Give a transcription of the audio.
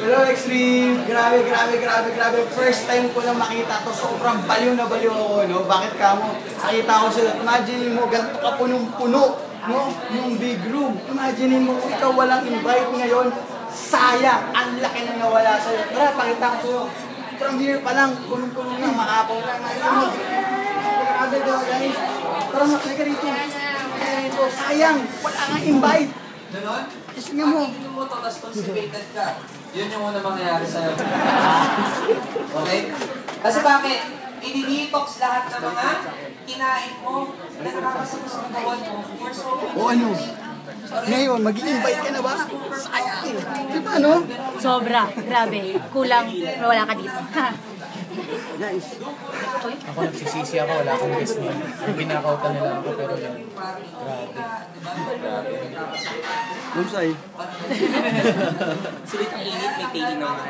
Hello, Extreme! Grabe. First time ko lang makita to. Sobrang baliw na baliw ako, no? Bakit ka mo? Nakita ko sila. Imagine mo, ganito ka punong-puno, no? Yung big room. Imagine mo, ikaw walang invite ngayon. Sayang! Ang laki na nawala sa'yo. Tara, pakita ko sa'yo. From here pa lang, punong-puno na, maapaw na. Grabe ka, guys. Tara, halika rito. Sayang! Wala nga invite. Ganon? Kasi nga mo. Pag mo ito, tapos constipated ka. Yun yung una mangyayari sa'yo. Okay? Kasi bakit? I-detox lahat ng mga kinain mo na nakakasama sa katawan mo. O ano? Ngayon, mag-i-invite ka na ba? Sayang eh. Di ba, no? Sobra. Grabe. Kulang. Wala ka dito. Guys. Ako nagsisisi ako, wala akong guest niya. Ginakautan nila ako, pero yun. Grabe. Bumsay. Sulit ang init, may tili naman.